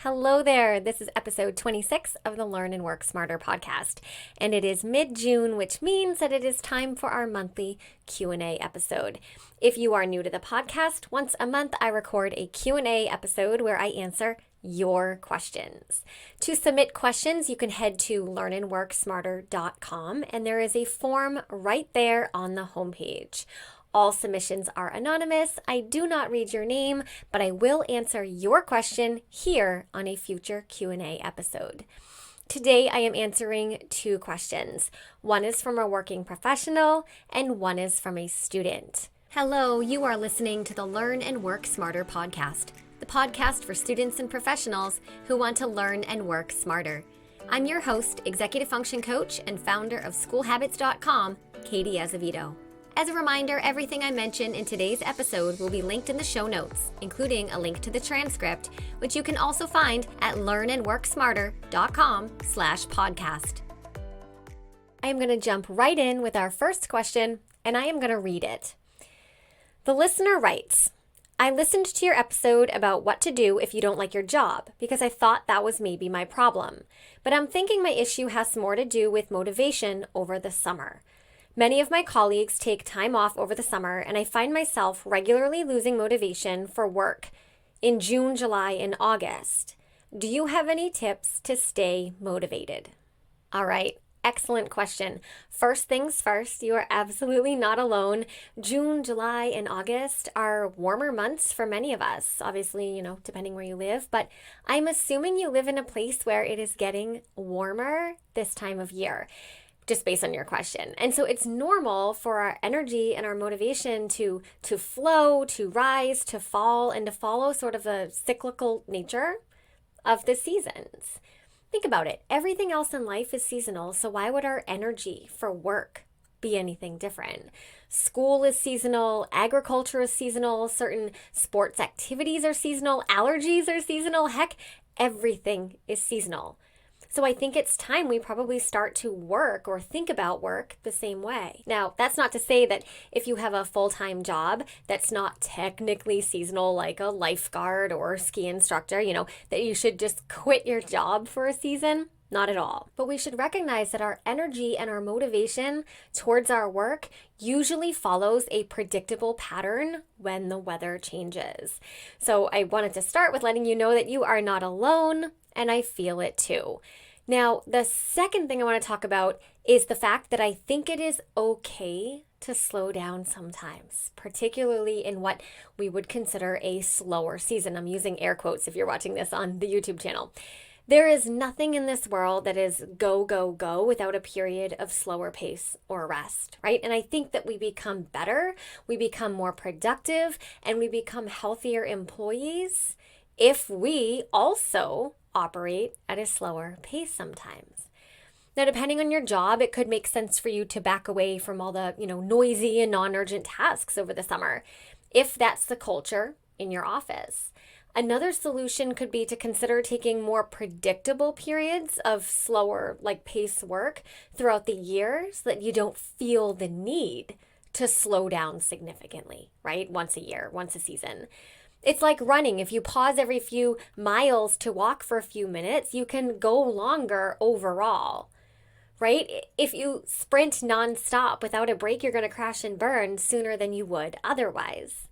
Hello there. This is episode 26 of the Learn and Work Smarter podcast, and it is mid-June, which means that it is time for our monthly Q&A episode. If you are new to the podcast, once a month I record a Q&A episode where I answer your questions. To submit questions, you can head to learnandworksmarter.com, and there is a form right there on the homepage. All submissions are anonymous. I do not read your name, but I will answer your question here on a future Q&A episode. Today, I am answering two questions. One is from a working professional, and one is from a student. Hello, you are listening to the Learn and Work Smarter podcast, the podcast for students and professionals who want to learn and work smarter. I'm your host, executive function coach, and founder of schoolhabits.com, Katie Azevedo. As a reminder, everything I mention in today's episode will be linked in the show notes, including a link to the transcript, which you can also find at learnandworksmarter.com/podcast. I am going to jump right in with our first question, and I am going to read it. The listener writes, I listened to your episode about what to do if you don't like your job because I thought that was maybe my problem, but I'm thinking my issue has more to do with motivation over the summer. Many of my colleagues take time off over the summer, and I find myself regularly losing motivation for work in June, July, and August. Do you have any tips to stay motivated? All right, excellent question. First things first, you are absolutely not alone. June, July, and August are warmer months for many of us, obviously, depending where you live, but I'm assuming you live in a place where it is getting warmer this time of year, just based on your question. And so it's normal for our energy and our motivation to flow, to rise, to fall, and to follow sort of the cyclical nature of the seasons. Think about it. Everything else in life is seasonal, so why would our energy for work be anything different? School is seasonal, agriculture is seasonal, certain sports activities are seasonal, allergies are seasonal, heck, everything is seasonal. So I think it's time we probably start to work or think about work the same way. Now, that's not to say that if you have a full-time job that's not technically seasonal, like a lifeguard or a ski instructor, that you should just quit your job for a season. Not at all. But we should recognize that our energy and our motivation towards our work usually follows a predictable pattern when the weather changes. So I wanted to start with letting you know that you are not alone, and I feel it too. Now, the second thing I want to talk about is the fact that I think it is okay to slow down sometimes, particularly in what we would consider a slower season. I'm using air quotes if you're watching this on the YouTube channel. There is nothing in this world that is go, go, go without a period of slower pace or rest, right? And I think that we become better, we become more productive, and we become healthier employees if we also operate at a slower pace sometimes. Now, depending on your job, it could make sense for you to back away from all the, noisy and non-urgent tasks over the summer, if that's the culture in your office. Another solution could be to consider taking more predictable periods of slower, pace work throughout the year so that you don't feel the need to slow down significantly, right? Once a year, once a season. It's like running. If you pause every few miles to walk for a few minutes, you can go longer overall, right? If you sprint nonstop without a break, you're going to crash and burn sooner than you would otherwise.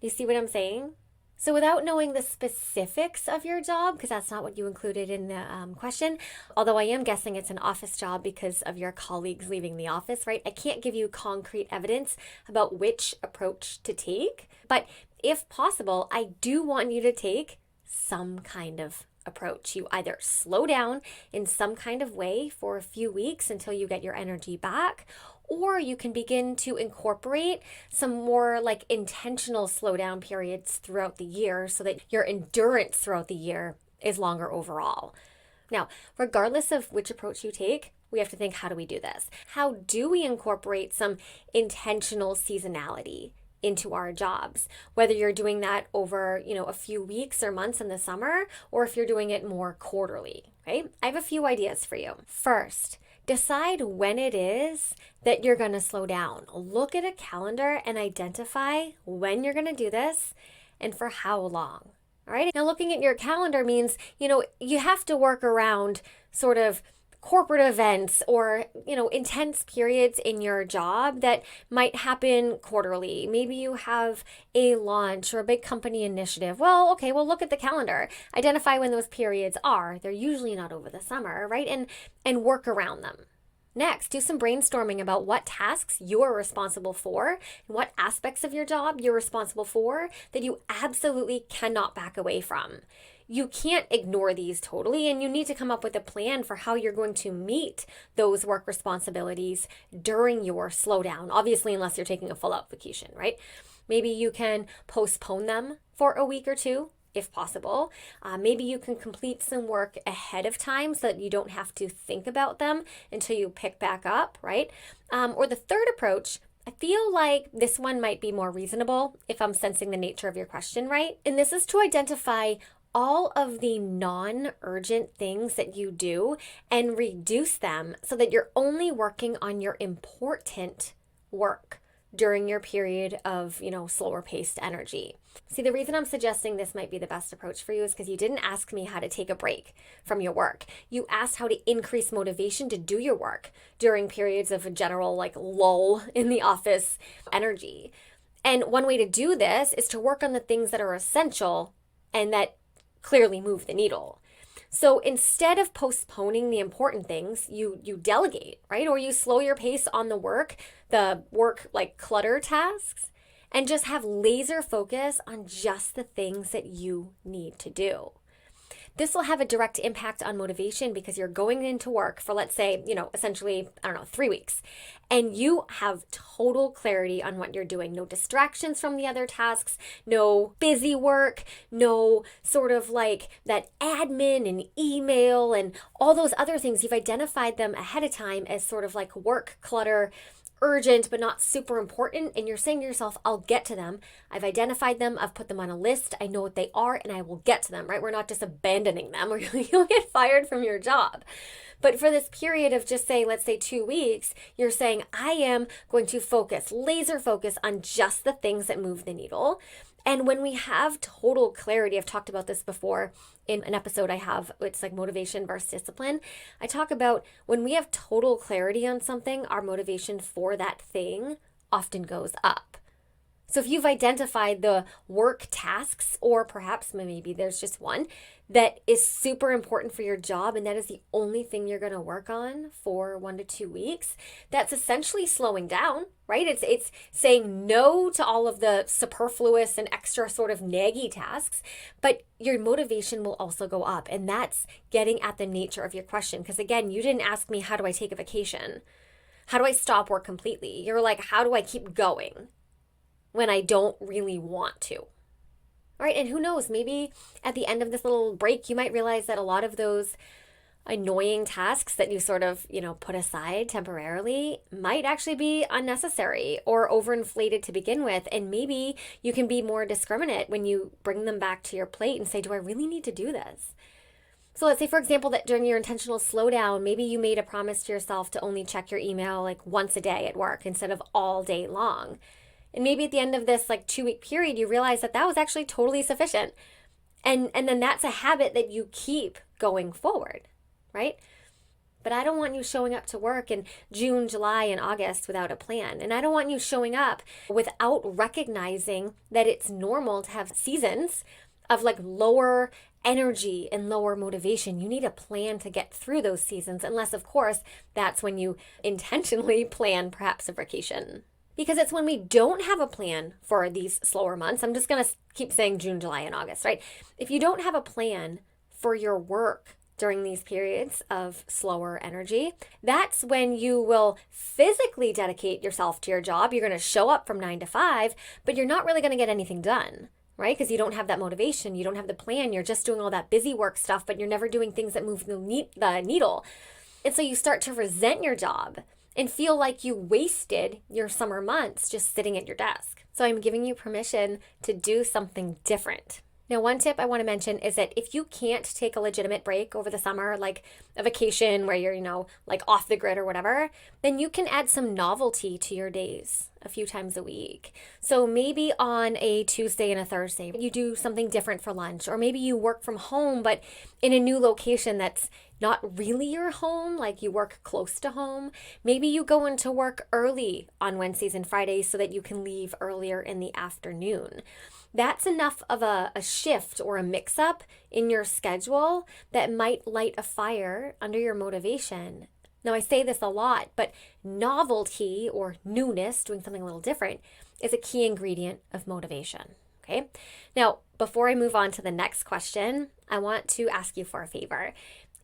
You see what I'm saying? So without knowing the specifics of your job, because that's not what you included in the question, although I am guessing it's an office job because of your colleagues leaving the office, right? I can't give you concrete evidence about which approach to take, but if possible, I do want you to take some kind of approach. You either slow down in some kind of way for a few weeks until you get your energy back, or you can begin to incorporate some more intentional slowdown periods throughout the year so that your endurance throughout the year is longer overall. Now, regardless of which approach you take, we have to think, how do we do this? How do we incorporate some intentional seasonality into our jobs, whether you're doing that over, a few weeks or months in the summer, or if you're doing it more quarterly, right? I have a few ideas for you. First, decide when it is that you're going to slow down. Look at a calendar and identify when you're going to do this and for how long. All right. Now, looking at your calendar means, you have to work around sort of corporate events or, intense periods in your job that might happen quarterly. Maybe you have a launch or a big company initiative. Well, okay, look at the calendar. Identify when those periods are. They're usually not over the summer, right? And work around them. Next, do some brainstorming about what tasks you are responsible for and what aspects of your job you're responsible for that you absolutely cannot back away from. You can't ignore these totally, and you need to come up with a plan for how you're going to meet those work responsibilities during your slowdown, obviously, unless you're taking a full out vacation, right? Maybe you can postpone them for a week or two, if possible. Maybe you can complete some work ahead of time so that you don't have to think about them until you pick back up, right? Or the third approach, I feel like this one might be more reasonable if I'm sensing the nature of your question right. And this is to identify all of the non-urgent things that you do and reduce them so that you're only working on your important work during your period of, slower paced energy. See, the reason I'm suggesting this might be the best approach for you is because you didn't ask me how to take a break from your work. You asked how to increase motivation to do your work during periods of a general lull in the office energy. And one way to do this is to work on the things that are essential and that clearly move the needle. So instead of postponing the important things, you delegate, right? Or you slow your pace on the work clutter tasks, and just have laser focus on just the things that you need to do. This will have a direct impact on motivation because you're going into work for, let's say, essentially, 3 weeks. And you have total clarity on what you're doing. No distractions from the other tasks, no busy work, no sort of that admin and email and all those other things. You've identified them ahead of time as sort of work clutter, urgent but not super important, and you're saying to yourself, I'll get to them. I've identified them, I've put them on a list, I know what they are, and I will get to them, right? We're not just abandoning them or you'll get fired from your job. But for this period of let's say 2 weeks, you're saying, I am going to laser focus on just the things that move the needle. And when we have total clarity, I've talked about this before in an episode I have, it's motivation versus discipline. I talk about when we have total clarity on something, our motivation for that thing often goes up. So if you've identified the work tasks, or perhaps maybe there's just one that is super important for your job, and that is the only thing you're going to work on for 1 to 2 weeks, that's essentially slowing down, right? It's saying no to all of the superfluous and extra sort of naggy tasks, but your motivation will also go up. And that's getting at the nature of your question. Because again, you didn't ask me, how do I take a vacation? How do I stop work completely? You're like, how do I keep going when I don't really want to? All right, and who knows, maybe at the end of this little break, you might realize that a lot of those annoying tasks that you sort of, put aside temporarily might actually be unnecessary or overinflated to begin with. And maybe you can be more discriminate when you bring them back to your plate and say, do I really need to do this? So let's say, for example, that during your intentional slowdown, maybe you made a promise to yourself to only check your email once a day at work instead of all day long. And maybe at the end of this 2-week period, you realize that was actually totally sufficient. And then that's a habit that you keep going forward, right? But I don't want you showing up to work in June, July, and August without a plan. And I don't want you showing up without recognizing that it's normal to have seasons of lower energy and lower motivation. You need a plan to get through those seasons, unless, of course, that's when you intentionally plan perhaps a vacation. Because it's when we don't have a plan for these slower months. I'm just going to keep saying June, July, and August, right? If you don't have a plan for your work during these periods of slower energy, that's when you will physically dedicate yourself to your job. You're going to show up from 9 to 5, but you're not really going to get anything done, right? Because you don't have that motivation. You don't have the plan. You're just doing all that busy work stuff, but you're never doing things that move the needle. And so you start to resent your job and feel like you wasted your summer months just sitting at your desk. So I'm giving you permission to do something different. Now, one tip I want to mention is that if you can't take a legitimate break over the summer, like a vacation where you're, like off the grid or whatever, then you can add some novelty to your days a few times a week. So maybe on a Tuesday and a Thursday, you do something different for lunch, or maybe you work from home, but in a new location that's not really your home, like you work close to home. Maybe you go into work early on Wednesdays and Fridays so that you can leave earlier in the afternoon. That's enough of a shift or a mix-up in your schedule that might light a fire under your motivation. Now, I say this a lot, but novelty or newness, doing something a little different, is a key ingredient of motivation. Okay. Now, before I move on to the next question, I want to ask you for a favor.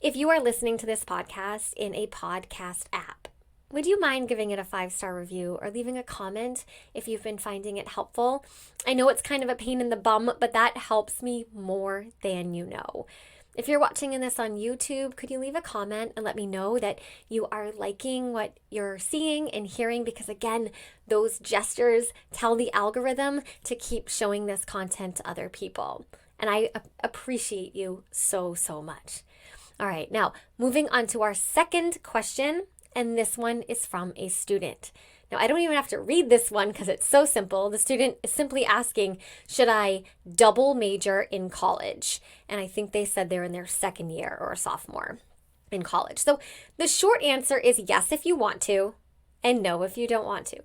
If you are listening to this podcast in a podcast app, would you mind giving it a 5-star review or leaving a comment if you've been finding it helpful? I know it's kind of a pain in the bum, but that helps me more than you know. If you're watching this on YouTube, could you leave a comment and let me know that you are liking what you're seeing and hearing? Because again, those gestures tell the algorithm to keep showing this content to other people. And I appreciate you so, so much. All right, now moving on to our second question, and this one is from a student. Now, I don't even have to read this one because it's so simple. The student is simply asking, should I double major in college? And I think they said they're in their second year or a sophomore in college. So the short answer is yes if you want to, and no if you don't want to.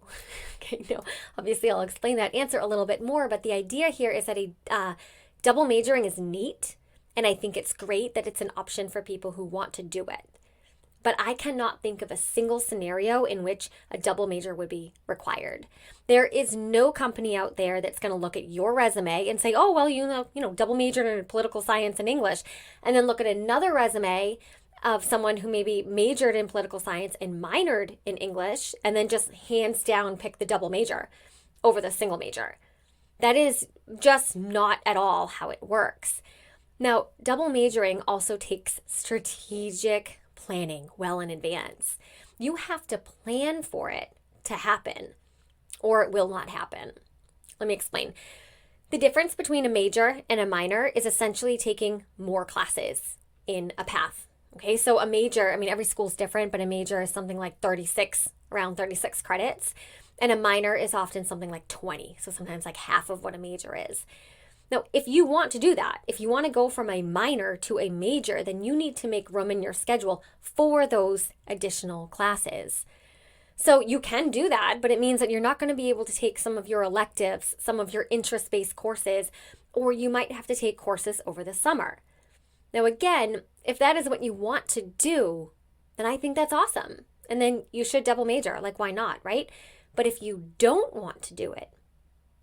Okay, no, obviously I'll explain that answer a little bit more, but the idea here is that a double majoring is neat. And I think it's great that it's an option for people who want to do it. But I cannot think of a single scenario in which a double major would be required. There is no company out there that's going to look at your resume and say, oh, well, double majored in political science and English, and then look at another resume of someone who maybe majored in political science and minored in English, and then just hands down pick the double major over the single major. That is just not at all how it works. Now, double majoring also takes strategic planning well in advance. You have to plan for it to happen, or it will not happen. Let me explain. The difference between a major and a minor is essentially taking more classes in a path. Okay, so a major, every school's different, but a major is something like around 36 credits, and a minor is often something like 20, so sometimes like half of what a major is. Now, if you want to do that, if you want to go from a minor to a major, then you need to make room in your schedule for those additional classes. So you can do that, but it means that you're not going to be able to take some of your electives, some of your interest-based courses, or you might have to take courses over the summer. Now, again, if that is what you want to do, then I think that's awesome. And then you should double major, like why not, right? But if you don't want to do it,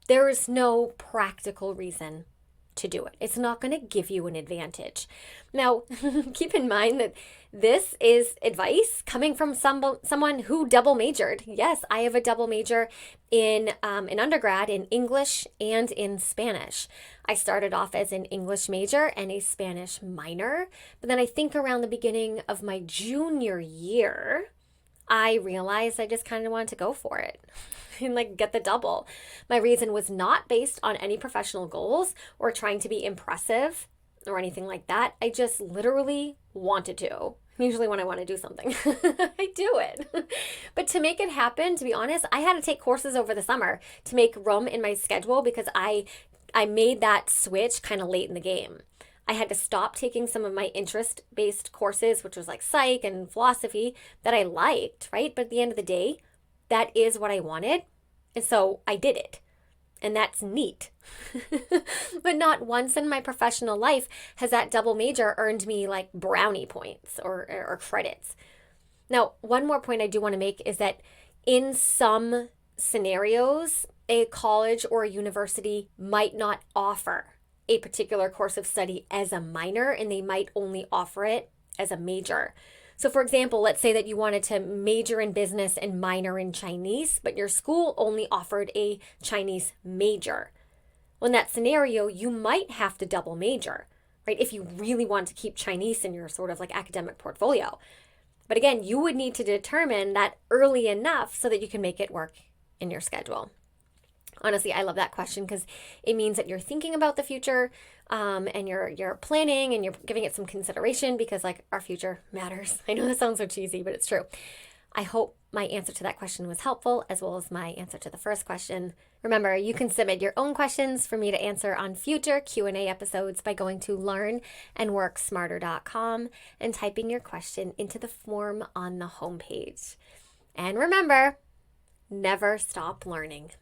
there is no practical reason to do it. It's not going to give you an advantage. Now, keep in mind that this is advice coming from someone who double majored. Yes, I have a double major in undergrad in English and in Spanish. I started off as an English major and a Spanish minor, but then I think around the beginning of my junior year, I realized I just kind of wanted to go for it and get the double. My reason was not based on any professional goals or trying to be impressive or anything like that. I just literally wanted to. Usually when I want to do something, I do it. But to make it happen, to be honest, I had to take courses over the summer to make room in my schedule because I made that switch kind of late in the game. I had to stop taking some of my interest-based courses, which was like psych and philosophy that I liked, right? But at the end of the day, that is what I wanted. And so I did it. And that's neat. But not once in my professional life has that double major earned me like brownie points or credits. Now, one more point I do want to make is that in some scenarios, a college or a university might not offer a particular course of study as a minor, and they might only offer it as a major. So for example, let's say that you wanted to major in business and minor in Chinese, but your school only offered a Chinese major. Well, in that scenario, you might have to double major, right? If you really want to keep Chinese in your sort of like academic portfolio. But again, you would need to determine that early enough so that you can make it work in your schedule. Honestly, I love that question because it means that you're thinking about the future. and you're planning and you're giving it some consideration because like our future matters. I know that sounds so cheesy, but it's true. I hope my answer to that question was helpful, as well as my answer to the first question. Remember, you can submit your own questions for me to answer on future Q&A episodes by going to learnandworksmarter.com and typing your question into the form on the homepage. And remember, never stop learning.